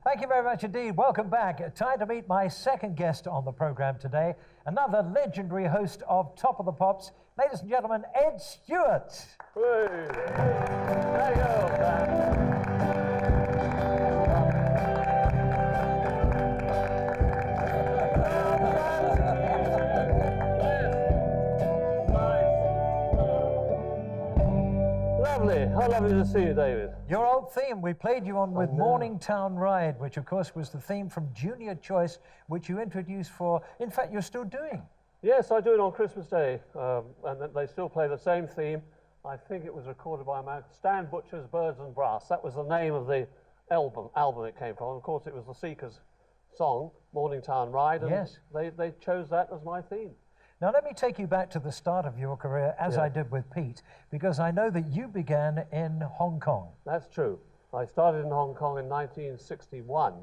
Thank you very much indeed. Welcome back. Time to meet my second guest on the programme today, another legendary host of Top of the Pops. Ladies and gentlemen, Ed Stewart. Hey. There you go. Lovely. How lovely to see you, David. Your old theme, we played you on with Morning Town Ride, which of course was the theme from Junior Choice, which you introduced for, in fact, you're still doing. Yes, I do it on Christmas Day, and they still play the same theme. I think it was recorded by Stan Butcher's Birds and Brass. That was the name of the album it came from. Of course, it was the Seekers' song, Morning Town Ride, and yes. they chose that as my theme. Now, let me take you back to the start of your career, as I did with Pete, because I know that you began in Hong Kong. That's true. I started in Hong Kong in 1961.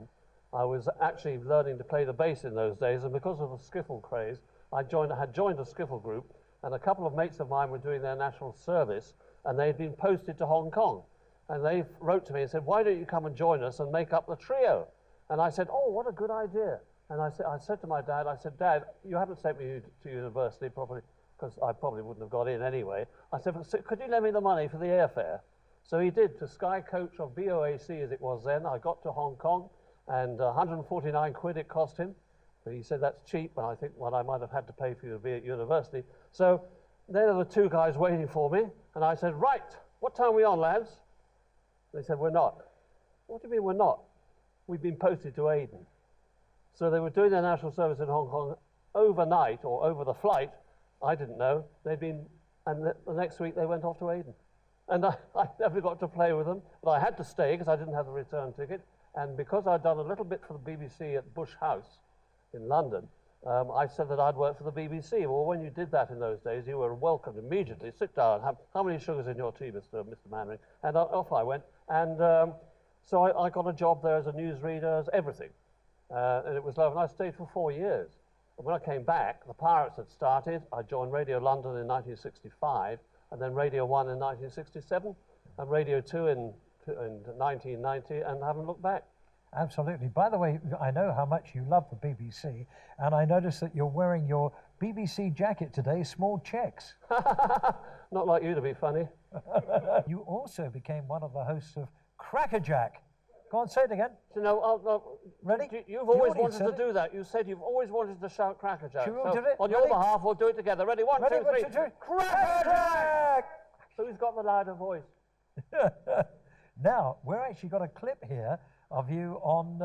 I was actually learning to play the bass in those days, and because of the skiffle craze, I had joined a skiffle group, and a couple of mates of mine were doing their national service, and they'd been posted to Hong Kong. And they wrote to me and said, why don't you come and join us and make up the trio? And I said, oh, what a good idea. And I said to my dad, Dad, you haven't sent me to university probably, because I probably wouldn't have got in anyway. I said, could you lend me the money for the airfare? So he did, to Sky Coach or BOAC as it was then. I got to Hong Kong, and 149 quid it cost him. But he said, that's cheap, and I think what I might have had to pay for you to be at university. So there were the two guys waiting for me, and I said, right, what time are we on, lads? They said, we're not. What do you mean we're not? We've been posted to Aden. So they were doing their national service in Hong Kong overnight or over the flight. I didn't know. They'd been, and the next week they went off to Aden. And I never got to play with them, but I had to stay because I didn't have the return ticket. And because I'd done a little bit for the BBC at Bush House in London, I said that I'd work for the BBC. Well, when you did that in those days, you were welcomed immediately. Sit down. How many sugars in your tea, Mr. Mannering? And off I went. And so I got a job there as a newsreader, as everything. And it was lovely. And I stayed for 4 years. And when I came back, the Pirates had started. I joined Radio London in 1965, and then Radio 1 in 1967, and Radio 2 in 1990, and haven't looked back. Absolutely. By the way, I know how much you love the BBC, and I noticed that you're wearing your BBC jacket today, small checks. Not like you to be funny. You also became one of the hosts of Crackerjack. Go on, say it again. You know, ready? You've always wanted to do that. You said you've always wanted to shout Crackerjack. Should we do it? On your behalf, we'll do it together. Ready? One, ready, two, three. Crackerjack! So he's got the louder voice. Now, we're actually got a clip here of you on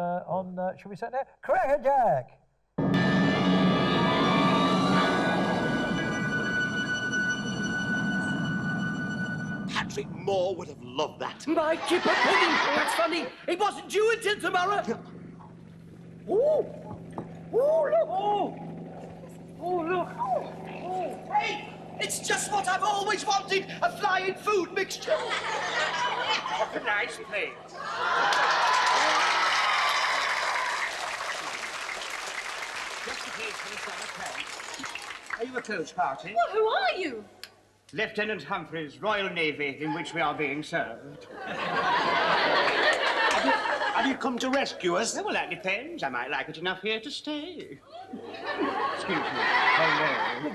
should we say it now? Crackerjack! Patrick Moore would have loved that. My kipper pudding! That's funny. It wasn't due until tomorrow. Oh! Oh, look! Oh! Oh, look! Oh! Hey! It's just what I've always wanted, a flying food mixture. What a nice place. Just in case for the summer term. Are you a close party? Well, who are you? Lieutenant Humphreys, Royal Navy, in which we are being served. Have you come to rescue us? Well, that depends. I might like it enough here to stay. Excuse me. Hello.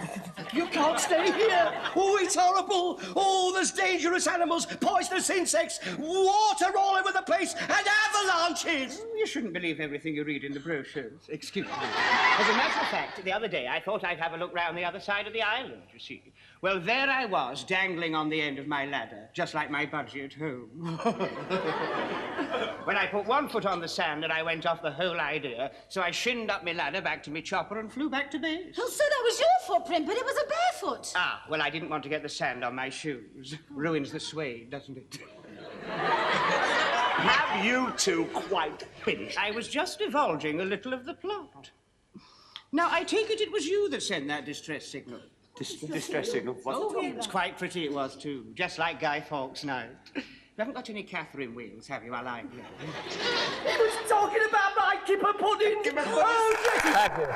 You can't stay here. Oh, it's horrible. Oh, there's dangerous animals, poisonous insects, water all over the place, and avalanches. You shouldn't believe everything you read in the brochures. Excuse me. As a matter of fact, the other day I thought I'd have a look round the other side of the island, you see. Well, there I was, dangling on the end of my ladder, just like my budgie at home. When I put one foot on the sand and I went off the whole idea, so I shinned up my ladder back to me chopper and flew back to base. Oh, so that was your footprint, but it was a barefoot. Ah, well, I didn't want to get the sand on my shoes. Ruins the suede, doesn't it? Have you two quite finished? I was just divulging a little of the plot. Now, I take it was you that sent that distress signal. Distress signal? Oh, it's quite pretty it was, too. Just like Guy Fawkes' night. You haven't got any Catherine wheels, have you? I like you. He was talking about my kipper pudding. Oh, Thank you.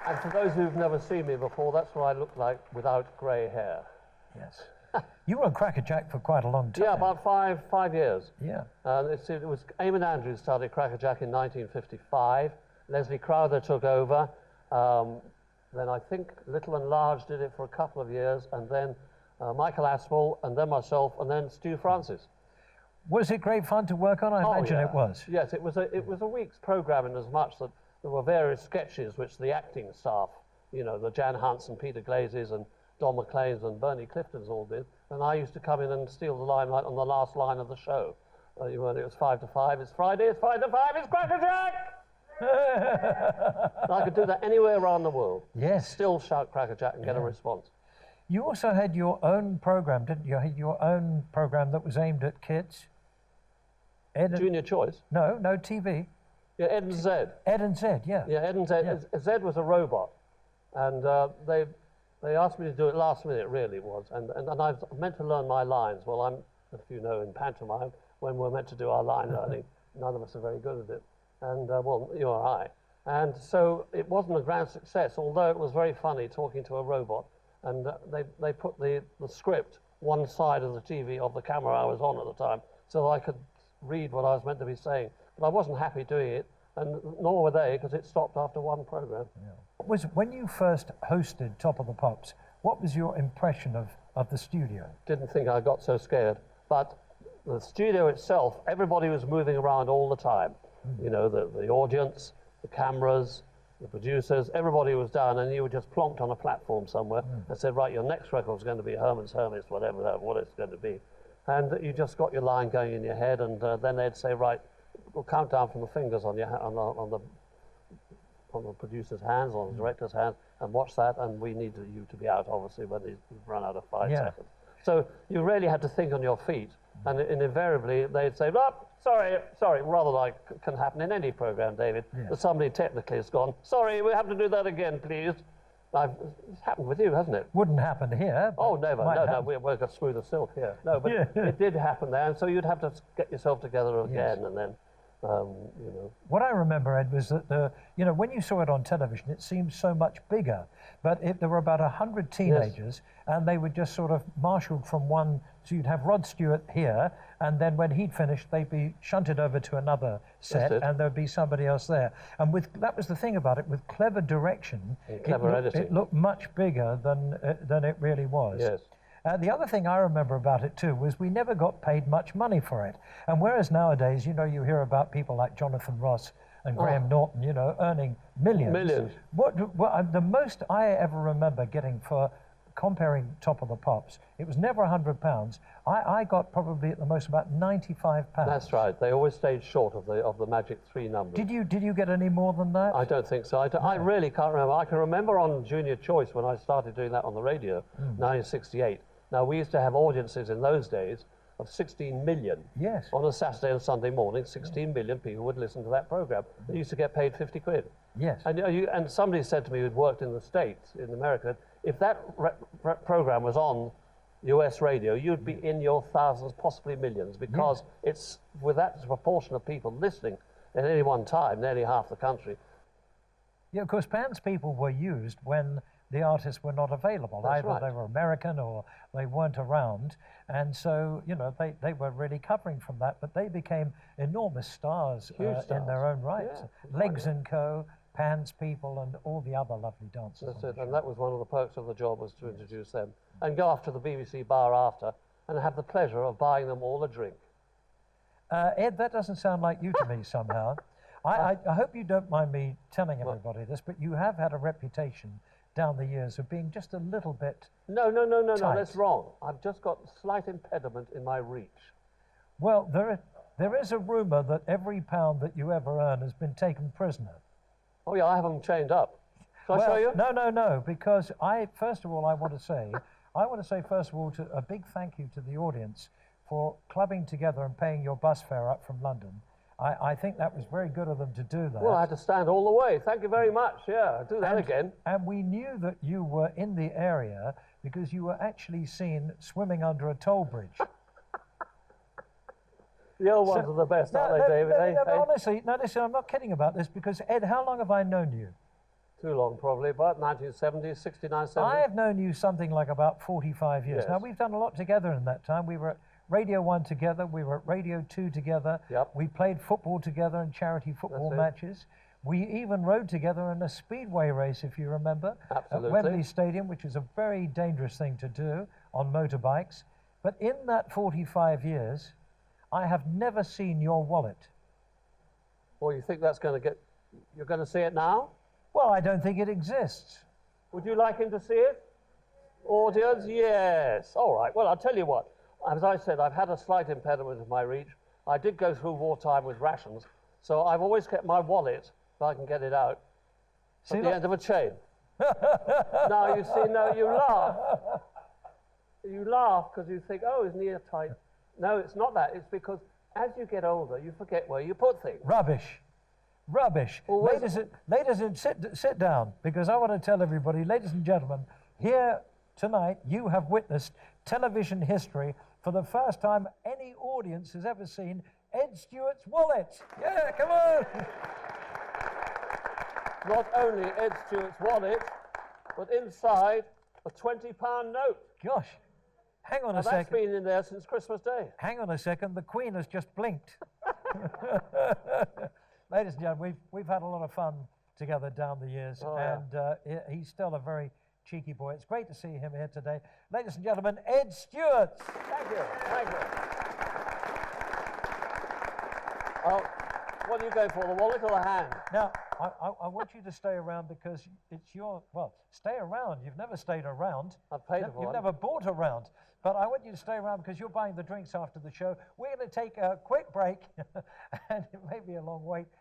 And for those who've never seen me before, that's what I look like without grey hair. Yes. You were on Cracker Jack for quite a long time. Yeah, about five years. Yeah. It was Eamon Andrews started Cracker Jack in 1955. Leslie Crowther took over. Then I think Little and Large did it for a couple of years, and then Michael Aspel, and then myself, and then Stu Francis. Was it great fun to work on? I imagine it was. Yes, it was a week's programme in as much that there were various sketches which the acting staff, you know, the Jan Hunts and Peter Glazes and Don McLean's and Bernie Clifton's all did, and I used to come in and steal the limelight on the last line of the show. When it was 5 to 5, it's Friday, it's 5 to 5, it's Cracker Jack! And I could do that anywhere around the world. Yes. Still shout Cracker Jack and get a response. You also had your own program, didn't you? You had your own program that was aimed at kids. Junior Choice? No, TV. Yeah, Ed and Zed. Ed and Zed, yeah. Yeah, Ed and Zed. Yeah. Zed was a robot, and they asked me to do it last minute, really it was, and I was meant to learn my lines. Well, I'm, if you know, in pantomime, when we're meant to do our line learning, none of us are very good at it, and well, you or I. And so it wasn't a grand success, although it was very funny talking to a robot, and they put the script one side of the TV of the camera I was on at the time, so I could read what I was meant to be saying. But I wasn't happy doing it, and nor were they, because it stopped after one program. Yeah. When you first hosted Top of the Pops, what was your impression of the studio? Didn't think I got so scared, but the studio itself, everybody was moving around all the time. You know, the audience, the cameras, the producers, everybody was down, and you were just plonked on a platform somewhere and said, right, your next record is going to be Herman's Hermits, whatever what it's going to be. And you just got your line going in your head, and then they'd say, right, we'll count down from the fingers on your on the producer's hands, on the director's hands, and watch that, and we need you to be out, obviously, when you've run out of 5 seconds. So you really had to think on your feet, and invariably they'd say, oh, sorry, rather like can happen in any program, David, that somebody technically has gone, sorry, we have to do that again, please. It's happened with you, hasn't it? Wouldn't happen here. Oh, never. No, we're got smooth as silk here. No, but it did happen there, and so you'd have to get yourself together again, and then, you know. What I remember, Ed, was that when you saw it on television, it seemed so much bigger. But there were about 100 teenagers, and they were just sort of marshaled from one. So you'd have Rod Stewart here, and then when he'd finished, they'd be shunted over to another set, and there'd be somebody else there. And that was the thing about it, with clever direction, it looked much bigger than it really was. Yes. The other thing I remember about it too was we never got paid much money for it. And whereas nowadays, you hear about people like Jonathan Ross and Graham Norton, earning millions. Millions. What the most I ever remember getting for comparing Top of the Pops, it was never £100. I got probably at the most about £95. That's right. They always stayed short of the magic 3 numbers. Did you get any more than that? I don't think so. I really can't remember. I can remember on Junior Choice when I started doing that on the radio, 1968. Now, we used to have audiences in those days of 16 million. Yes. On a Saturday and Sunday morning, 16 million people would listen to that program. They used to get paid 50 quid. Yes. And somebody said to me who'd worked in the States, in America, if that program was on US radio, you'd be in your thousands, possibly millions, because it's with that proportion of people listening at any one time, nearly half the country. Yeah, of course, Pan's people were used when the artists were not available. That's Either right. they were American or they weren't around. And so, they were really covering from that, but they became enormous stars, Huge in stars. their own right. Yeah, Legs and Co., Pan's people, and all the other lovely dancers. That's it, and that was one of the perks of the job, was to introduce them. And go off to the BBC bar after and have the pleasure of buying them all a drink. Ed, that doesn't sound like you to me somehow. I hope you don't mind me telling everybody this, but you have had a reputation down the years of being just a little bit No, tight. that's wrong. I've just got a slight impediment in my reach. Well, there is a rumour that every pound that you ever earn has been taken prisoner. Oh yeah, I have them chained up. Shall I show you? No, because first of all, I want to say first of all a big thank you to the audience for clubbing together and paying your bus fare up from London. I think that was very good of them to do that. Well, I had to stand all the way. Thank you very much. Yeah, I'll do that again. And we knew that you were in the area because you were actually seen swimming under a toll bridge. The old ones are the best, aren't they, David? Honestly, listen, I'm not kidding about this because, Ed, how long have I known you? Too long, probably, but 1970s, 69, 70. I have known you something like about 45 years. Yes. Now, we've done a lot together in that time. We were at Radio 1 together. We were at Radio 2 together. Yep. We played football together in charity football That's it. matches. We even rode together in a speedway race, if you remember, Absolutely. at Wembley Stadium, which is a very dangerous thing to do on motorbikes. But in that 45 years, I have never seen your wallet. Well, you think that's going to get... You're going to see it now? Well, I don't think it exists. Would you like him to see it? Audience, yes. All right, well, I'll tell you what. As I said, I've had a slight impediment of my reach. I did go through wartime with rations, so I've always kept my wallet, if I can get it out, See at the that? end of a chain. Now, you see, no, you laugh. You laugh because you think, oh, isn't he a tight? No, it's not that. It's because as you get older, you forget where you put things. Rubbish. Rubbish. Always- Ladies, sit down, because I want to tell everybody, ladies and gentlemen, here tonight you have witnessed television history for the first time any audience has ever seen Ed Stewart's wallet. Yeah, come on. Not only Ed Stewart's wallet, but inside a £20 note. Gosh, hang on Now, a that's second. been in there since Christmas Day. Hang on a second. The Queen has just blinked. Ladies and gentlemen, we've had a lot of fun together down the years, Oh, yeah. and he's still a very cheeky boy. It's great to see him here today. Ladies and gentlemen, Ed Stewart. Thank you, thank you. What do you go for, the wallet or the hand? Now, I want you to stay around because it's your, well, stay around. You've never stayed around. I've paid No, for You've one. never bought a round. But I want you to stay around because you're buying the drinks after the show. We're going to take a quick break, and it may be a long wait.